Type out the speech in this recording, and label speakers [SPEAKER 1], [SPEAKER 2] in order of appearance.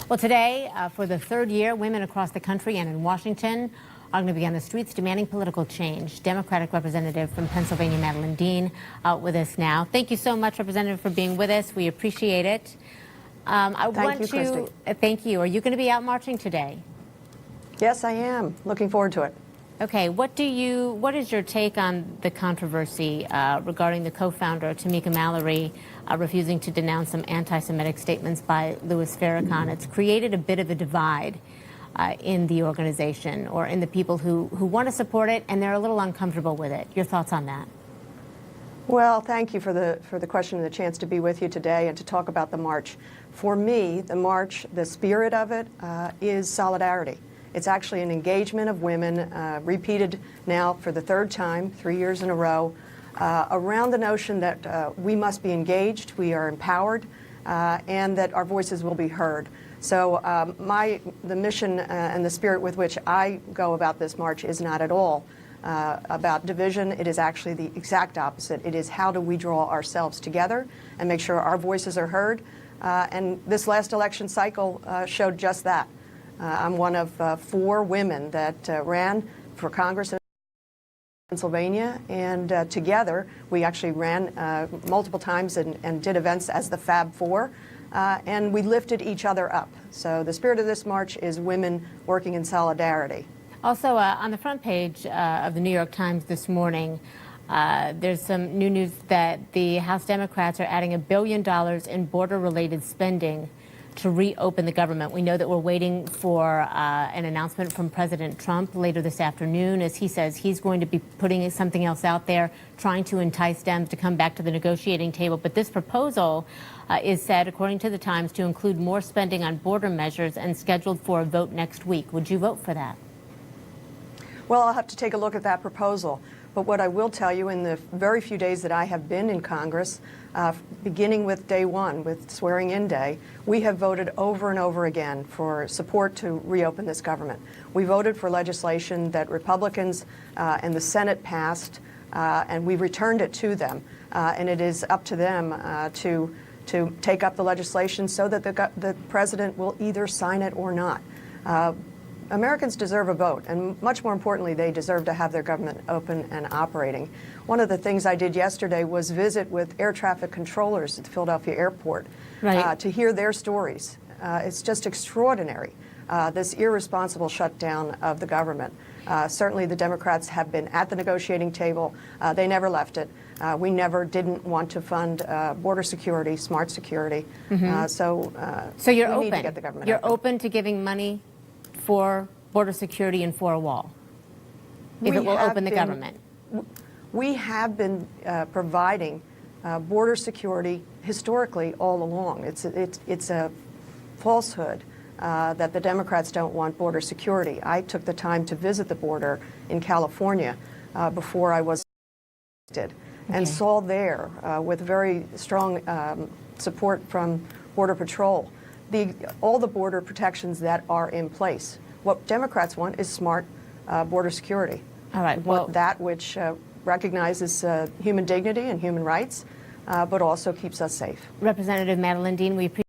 [SPEAKER 1] Well, today, for the third year, women across the country and in Washington are going to be on the streets demanding political change. Democratic Representative from Pennsylvania, Madeline Dean, out with us now. Thank you so much, Representative, for being with us. We appreciate it.
[SPEAKER 2] Thank you, Christi.
[SPEAKER 1] Thank you. Are you going to be out marching today?
[SPEAKER 2] Yes, I am. Looking forward to it.
[SPEAKER 1] Okay. What is your take on the controversy regarding the co-founder, Tamika Mallory, refusing to denounce some anti-Semitic statements by Louis Farrakhan? It's created a bit of a divide in the organization, or in the people who want to support it, and they're a little uncomfortable with it. Your thoughts on that?
[SPEAKER 2] Well, thank you for the question and the chance to be with you today and to talk about the march. For me, the march, the spirit of it is solidarity. It's actually an engagement of women, repeated now for the third time, 3 years in a row, around the notion that we must be engaged, we are empowered, and that our voices will be heard. So the mission and the spirit with which I go about this march is not at all about division. It is actually the exact opposite. It is how do we draw ourselves together and make sure our voices are heard. And this last election cycle showed just that. I'm one of 4 women that ran for Congress in Pennsylvania, and together we actually ran multiple times and did events as the Fab Four, and we lifted each other up. So the spirit of this march is women working in solidarity.
[SPEAKER 1] Also, on the front page of the New York Times this morning, there's some new news that the House Democrats are adding $1 billion in border-related spending to reopen the government. We know that we're waiting for an announcement from President Trump later this afternoon, as he says he's going to be putting something else out there, trying to entice Dems to come back to the negotiating table. But this proposal is said, according to the Times, to include more spending on border measures and scheduled for a vote next week. Would you vote for that?
[SPEAKER 2] Well, I'll have to take a look at that proposal. But what I will tell you, in the very few days that I have been in Congress, beginning with day one, with swearing-in day, we have voted over and over again for support to reopen this government. We voted for legislation that Republicans and the Senate passed, and we returned it to them. And it is up to them to take up the legislation so that the president will either sign it or not. Americans deserve a vote, and much more importantly, they deserve to have their government open and operating. One of the things I did yesterday was visit with air traffic controllers at the Philadelphia airport,
[SPEAKER 1] right,
[SPEAKER 2] to hear their stories. It's just extraordinary, this irresponsible shutdown of the government. Certainly the Democrats have been at the negotiating table. They never left it. We never didn't want to fund border security, smart security. So
[SPEAKER 1] you're
[SPEAKER 2] we
[SPEAKER 1] open.
[SPEAKER 2] need to get the government
[SPEAKER 1] You're
[SPEAKER 2] open.
[SPEAKER 1] open to giving money for border security and for a wall, if it will open the government.
[SPEAKER 2] We have been providing border security historically all along. It's a falsehood that the Democrats don't want border security. I took the time to visit the border in California before I was elected, and saw there, with very strong support from Border Patrol, all the border protections that are in place. What Democrats want is smart border security.
[SPEAKER 1] All right. Well,
[SPEAKER 2] that which recognizes human dignity and human rights, but also keeps us safe.
[SPEAKER 1] Representative Madeline Dean, we appreciate